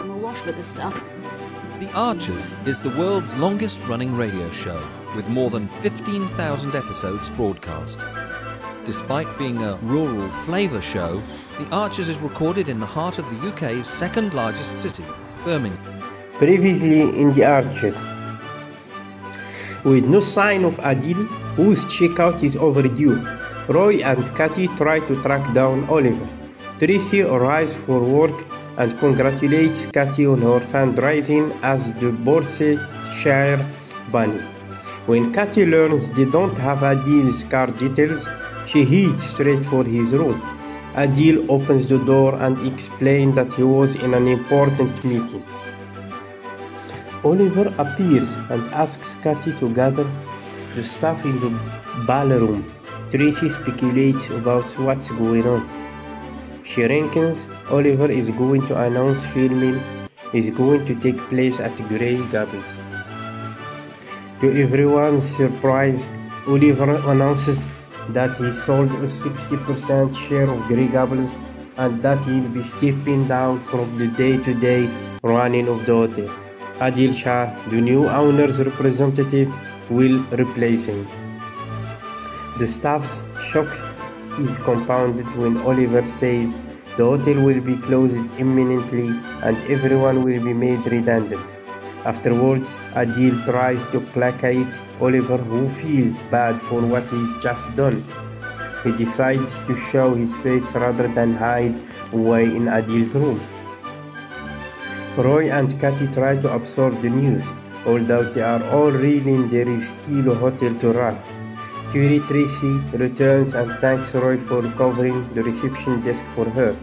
I'm awash with this stuff. The Archers is the world's longest-running radio show, with more than 15,000 episodes broadcast. Despite being a rural flavour show, The Archers is recorded in the heart of the UK's second-largest city, Birmingham. Previously in The Archers. With no sign of Adil, whose checkout is overdue, Roy and Cathy try to track down Oliver. Tracy arrives for work and congratulates Cathy on her fundraising as the Borsetshire Bunny. When Cathy learns they don't have Adil's car details, she heads straight for his room. Adil opens the door and explains that he was in an important meeting. Oliver appears and asks Cathy to gather the staff in the ballroom. Tracy speculates about what's going on. She reckons Oliver is going to announce filming is going to take place at Grey Gables. To everyone's surprise, Oliver announces that he sold a 60% share of Grey Gables and that he'll be stepping down from the day-to-day running of the hotel. Adil Shah, the new owner's representative, will replace him. The staff's shock is compounded when Oliver says the hotel will be closed imminently and everyone will be made redundant. Afterwards, Adil tries to placate Oliver, who feels bad for what he's just done. He decides to show his face rather than hide away in Adil's room. Roy and Cathy try to absorb the news. Although they are all reeling, there is still a hotel to run. Tracy returns and thanks Roy for covering the reception desk for her.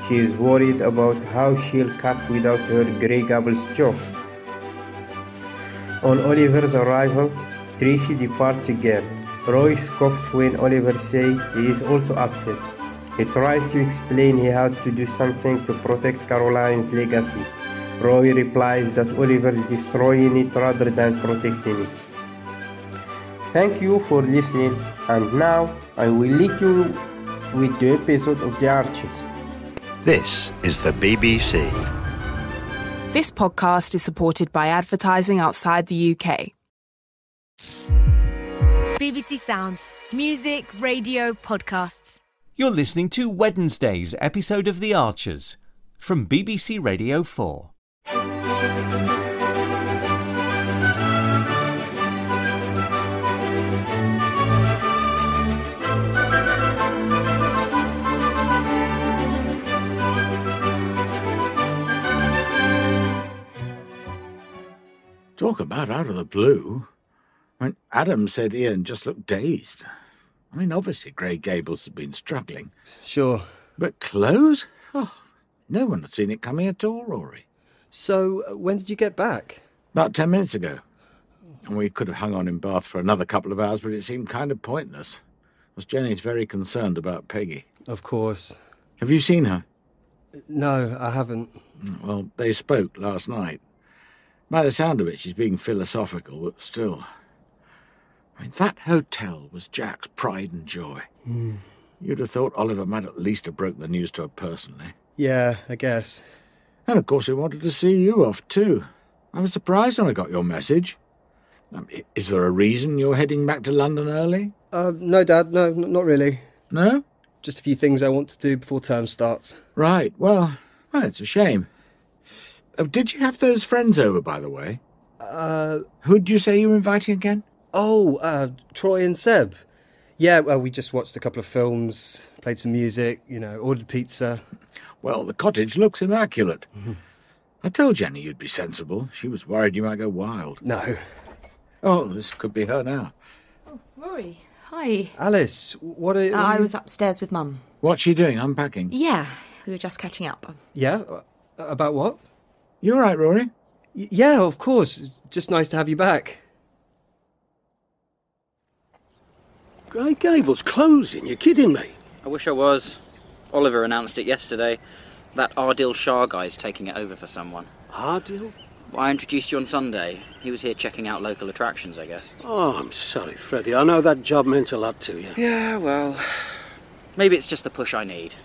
She is worried about how she'll cope without her Grey Gables job. On Oliver's arrival, Tracy departs again. Roy scoffs when Oliver says he is also upset. He tries to explain he had to do something to protect Caroline's legacy. Roy replies that Oliver is destroying it rather than protecting it. Thank you for listening, and now I will leave you with the episode of The Archers. This is the BBC. This podcast is supported by advertising outside the UK. BBC Sounds. Music, radio, podcasts. You're listening to Wednesday's episode of The Archers from BBC Radio 4. Talk about out of the blue. I mean, Adam said Ian just looked dazed. I mean, obviously Grey Gables had been struggling. Sure. But close? Oh, no one had seen it coming at all, Rory. So, when did you get back? About 10 minutes ago. And we could have hung on in Bath for another couple of hours, but it seemed kind of pointless. As Jenny's very concerned about Peggy. Of course. Have you seen her? No, I haven't. Well, they spoke last night. By the sound of it, she's being philosophical, but still. I mean, that hotel was Jack's pride and joy. You'd have thought Oliver might at least have broke the news to her personally. Yeah, I guess. And of course he wanted to see you off too. I was surprised when I got your message. Is there a reason you're heading back to London early? No, Dad, no, not really. No? Just a few things I want to do before term starts. Right, well, it's a shame. Did you have those friends over, by the way? Who'd you say you were inviting again? Troy and Seb. Yeah, well, we just watched a couple of films, played some music, ordered pizza. Well, the cottage looks immaculate. I told Jenny you'd be sensible. She was worried you might go wild. No. Oh, this could be her now. Oh, Rory, hi. Alice, what are you... I was upstairs with Mum. What's she doing, unpacking? Yeah, we were just catching up. Yeah? About what? You all right, Rory? Yeah, of course. It's just nice to have you back. Grey Gables closing? You're kidding me? I wish I was. Oliver announced it yesterday. That Adil Shah guy's taking it over for someone. Adil? I introduced you on Sunday. He was here checking out local attractions, I guess. Oh, I'm sorry, Freddie. I know that job meant a lot to you. Yeah, well, maybe it's just the push I need.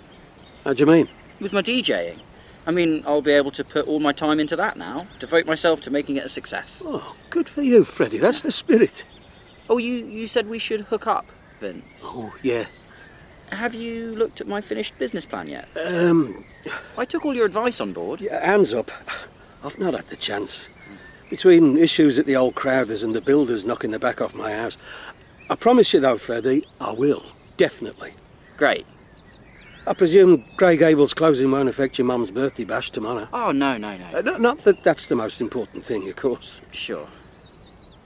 How do you mean? With my DJing. I mean, I'll be able to put all my time into that now, devote myself to making it a success. Oh, good for you, Freddie. That's the spirit. Oh, you said we should hook up, Vince. Oh, yeah. Have you looked at my finished business plan yet? I took all your advice on board. Yeah, hands up. I've not had the chance. Between issues at the old Crowthers and the builders knocking the back off my house. I promise you, though, Freddie, I will. Definitely. Great. I presume Grey Gables closing won't affect your mum's birthday bash tomorrow. Oh, no. Not that that's the most important thing, of course. Sure.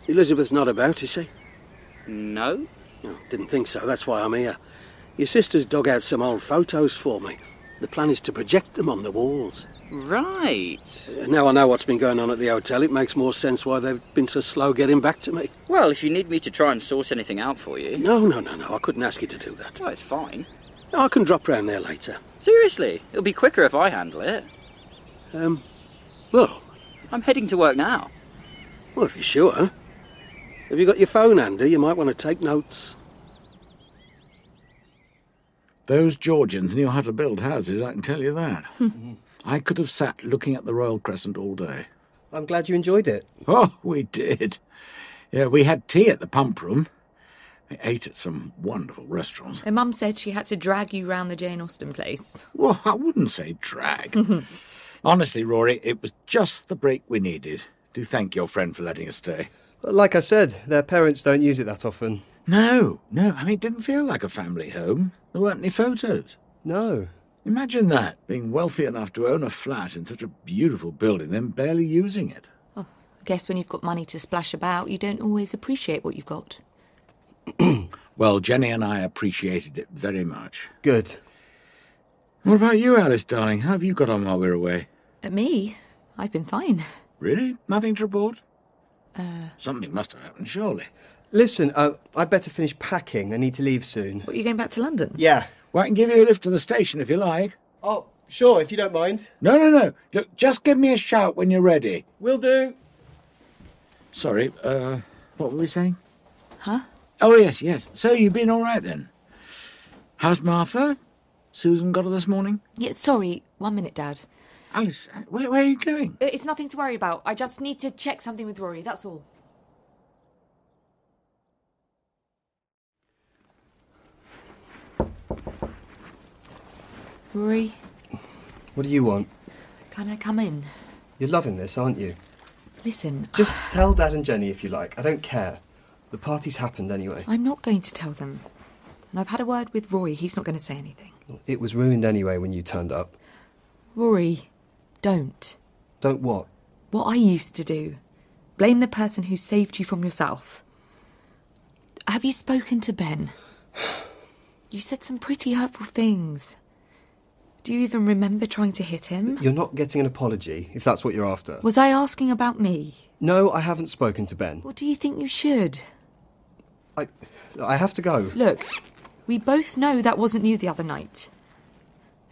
Elizabeth's not about, is she? No? Oh, didn't think so. That's why I'm here. Your sister's dug out some old photos for me. The plan is to project them on the walls. Right. Now I know what's been going on at the hotel, it makes more sense why they've been so slow getting back to me. Well, if you need me to try and sort anything out for you... No. I couldn't ask you to do that. Well, it's fine. No, I can drop round there later. Seriously? It'll be quicker if I handle it. Well... I'm heading to work now. Well, if you're sure. Have you got your phone handy? You might want to take notes. Those Georgians knew how to build houses, I can tell you that. I could have sat looking at the Royal Crescent all day. I'm glad you enjoyed it. Oh, we did. Yeah, we had tea at the pump room. We ate at some wonderful restaurants. And Mum said she had to drag you round the Jane Austen place. Well, I wouldn't say drag. Honestly, Rory, it was just the break we needed. Do thank your friend for letting us stay. Like I said, their parents don't use it that often. No. I mean, it didn't feel like a family home. There weren't any photos. No. Imagine that, being wealthy enough to own a flat in such a beautiful building, then barely using it. Oh, I guess when you've got money to splash about, you don't always appreciate what you've got. Well, Jenny and I appreciated it very much. Good. What about you, Alice, darling? How have you got on while we're away? Me? I've been fine. Really? Nothing to report? Something must have happened, surely. Listen, I'd better finish packing. I need to leave soon. What, are you going back to London? Yeah. Well, I can give you a lift to the station if you like. Oh, sure, if you don't mind. No. Look, just give me a shout when you're ready. Will do. Sorry, what were we saying? Huh? Oh, yes. So you've been all right then? How's Martha? Susan got her this morning? Yeah, sorry. 1 minute, Dad. Alice, where are you going? It's nothing to worry about. I just need to check something with Rory, that's all. Rory? What do you want? Can I come in? You're loving this, aren't you? Listen... Just tell Dad and Jenny if you like. I don't care. The party's happened anyway. I'm not going to tell them. And I've had a word with Rory. He's not going to say anything. It was ruined anyway when you turned up. Rory, don't. Don't what? What I used to do. Blame the person who saved you from yourself. Have you spoken to Ben? You said some pretty hurtful things. Do you even remember trying to hit him? You're not getting an apology, if that's what you're after. Was I asking about me? No, I haven't spoken to Ben. What do you think you should? I have to go. Look, we both know that wasn't you the other night.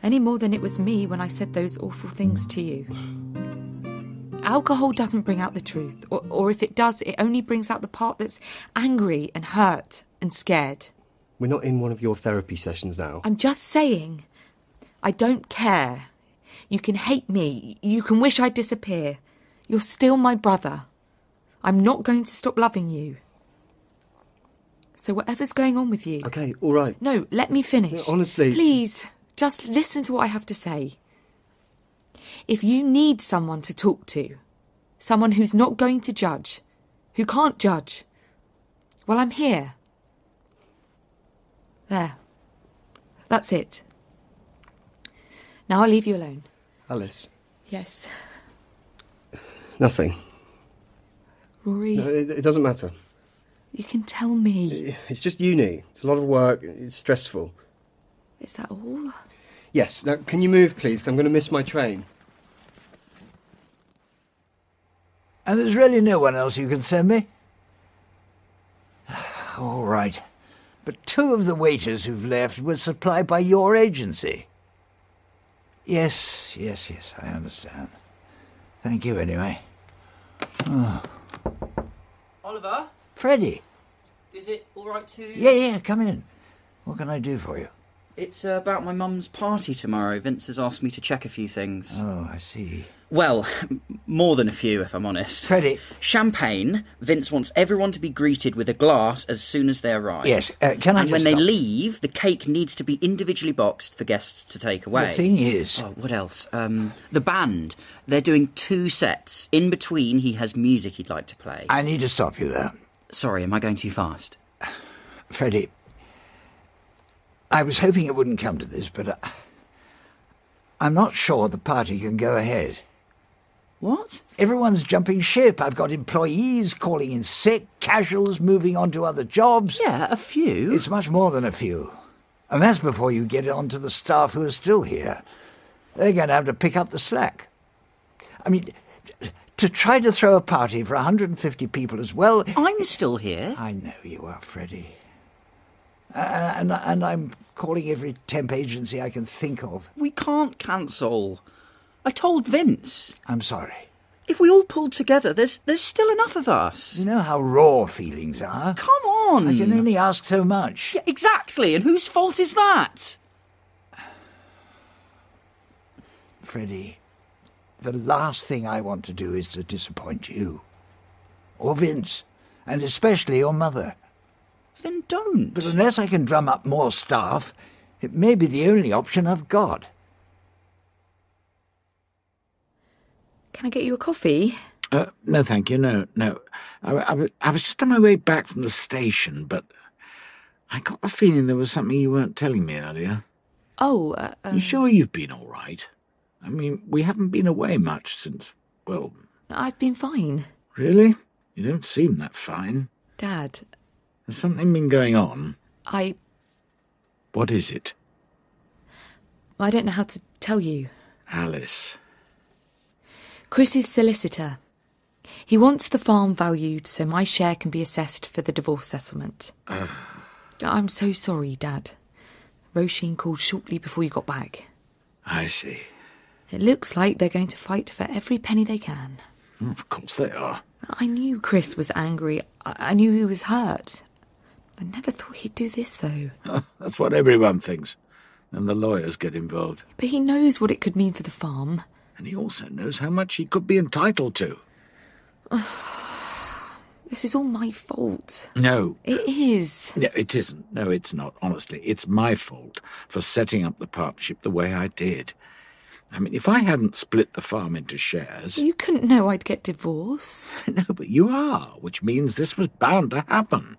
Any more than it was me when I said those awful things to you. Alcohol doesn't bring out the truth, or if it does, it only brings out the part that's angry and hurt and scared. We're not in one of your therapy sessions now. I'm just saying, I don't care. You can hate me, you can wish I'd disappear. You're still my brother. I'm not going to stop loving you. So whatever's going on with you... Okay, all right. No, let me finish. No, honestly... Please, just listen to what I have to say. If you need someone to talk to, someone who's not going to judge, who can't judge, well, I'm here. There. That's it. Now I'll leave you alone. Alice. Yes. Nothing. Rory... No, it doesn't matter. You can tell me. It's just uni. It's a lot of work. It's stressful. Is that all? Yes. Now, can you move, please? 'Cause I'm going to miss my train. And there's really no one else you can send me? All right. But 2 of the waiters who've left were supplied by your agency. Yes, I understand. Thank you, anyway. Oh. Oliver? Freddie? Is it all right to... Yeah, come in. What can I do for you? It's about my mum's party tomorrow. Vince has asked me to check a few things. Oh, I see. Well, more than a few, if I'm honest. Freddie. Champagne. Vince wants everyone to be greeted with a glass as soon as they arrive. Yes, can I And just when they stop? leave, the cake needs to be individually boxed for guests to take away. The thing is... Oh, what else? The band. They're doing 2 sets. In between, he has music he'd like to play. I need to stop you there. Sorry, am I going too fast? Freddie, I was hoping it wouldn't come to this, but I'm not sure the party can go ahead. What? Everyone's jumping ship. I've got employees calling in sick, casuals moving on to other jobs. Yeah, a few. It's much more than a few. And that's before you get on to the staff who are still here. They're going to have to pick up the slack. I mean, to try to throw a party for 150 people as well... I'm still here. I know you are, Freddie. And I'm calling every temp agency I can think of. We can't cancel. I told Vince. I'm sorry. If we all pulled together, there's still enough of us. You know how raw feelings are. Come on. I can only ask so much. Yeah, exactly. And whose fault is that? Freddie, the last thing I want to do is to disappoint you. Or Vince. And especially your mother. Then don't. But unless I can drum up more staff, it may be the only option I've got. Can I get you a coffee? No, thank you. No. I was just on my way back from the station, but I got the feeling there was something you weren't telling me earlier. Oh, You sure you've been all right? I mean, we haven't been away much since, well... I've been fine. Really? You don't seem that fine. Dad. Has something been going on? What is it? I don't know how to tell you. Alice. Chris's solicitor. He wants the farm valued so my share can be assessed for the divorce settlement. I'm so sorry, Dad. Roisin called shortly before you got back. I see. It looks like they're going to fight for every penny they can. Of course they are. I knew Chris was angry. I knew he was hurt. I never thought he'd do this, though. That's what everyone thinks. And the lawyers get involved. But he knows what it could mean for the farm. And he also knows how much he could be entitled to. This is all my fault. No. It is. No, it isn't. No, it's not. Honestly, it's my fault for setting up the partnership the way I did. I mean, if I hadn't split the farm into shares... You couldn't know I'd get divorced. No, but you are, which means this was bound to happen.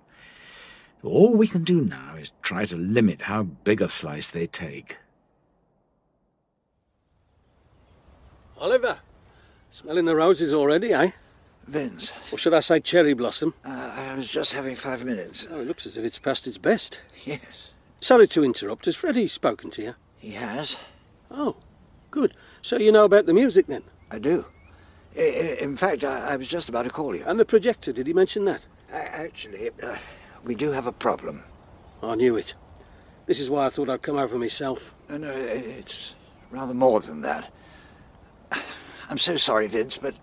All we can do now is try to limit how big a slice they take. Oliver, smelling the roses already, eh? Vince. Or should I say cherry blossom? I was just having 5 minutes. Oh, it looks as if it's past its best. Yes. Sorry to interrupt. Has Freddie spoken to you? He has. Oh, good. So you know about the music, then? I do. In fact, I was just about to call you. And the projector, did he mention that? Actually, we do have a problem. I knew it. This is why I thought I'd come over myself. No, it's rather more than that. I'm so sorry, Vince, but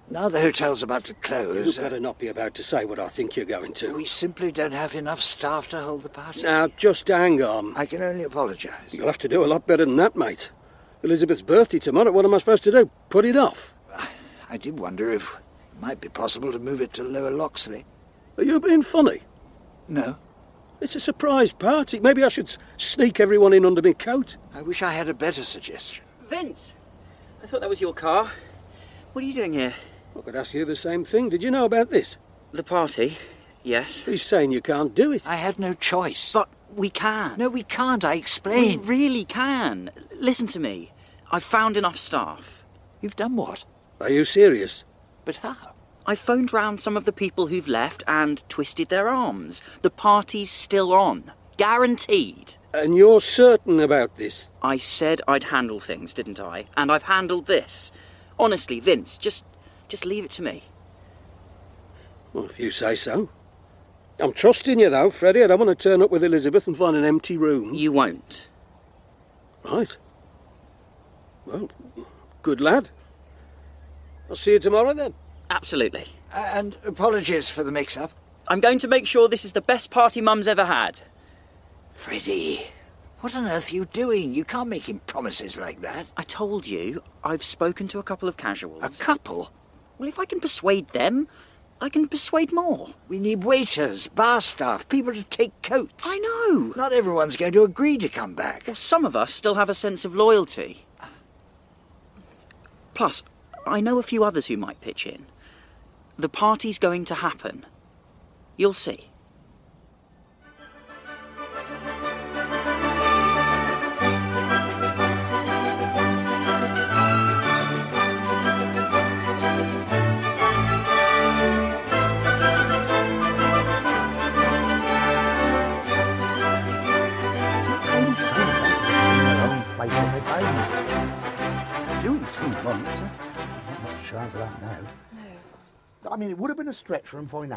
now the hotel's about to close... You better not be about to say what I think you're going to. We simply don't have enough staff to hold the party. Now, just hang on. I can only apologise. You'll have to do a lot better than that, mate. Elizabeth's birthday tomorrow. What am I supposed to do? Put it off? I did wonder if it might be possible to move it to Lower Loxley. Are you being funny? No. It's a surprise party. Maybe I should sneak everyone in under my coat. I wish I had a better suggestion. Vince, I thought that was your car. What are you doing here? I could ask you the same thing. Did you know about this? The party, yes. He's saying you can't do it. I had no choice. But we can. No, we can't. I explained. We really can. Listen to me. I've found enough staff. You've done what? Are you serious? But how? I phoned round some of the people who've left and twisted their arms. The party's still on. Guaranteed. And you're certain about this? I said I'd handle things, didn't I? And I've handled this. Honestly, Vince, just leave it to me. Well, if you say so. I'm trusting you, though, Freddie. I don't want to turn up with Elizabeth and find an empty room. You won't. Right. Well, good lad. I'll see you tomorrow, then. Absolutely. And apologies for the mix-up. I'm going to make sure this is the best party Mum's ever had. Freddie, What on earth are you doing? You can't make him promises like that. I told you, I've spoken to a couple of casuals. A couple? Well, if I can persuade them, I can persuade more. We need waiters, bar staff, people to take coats. I know. Not everyone's going to agree to come back. Well, some of us still have a sense of loyalty. Plus, I know a few others who might pitch in. The party's going to happen. You'll see. Place on their payment. Doing 2 months, not much chance of that now. No. I mean, it would have been a stretch for them finding out.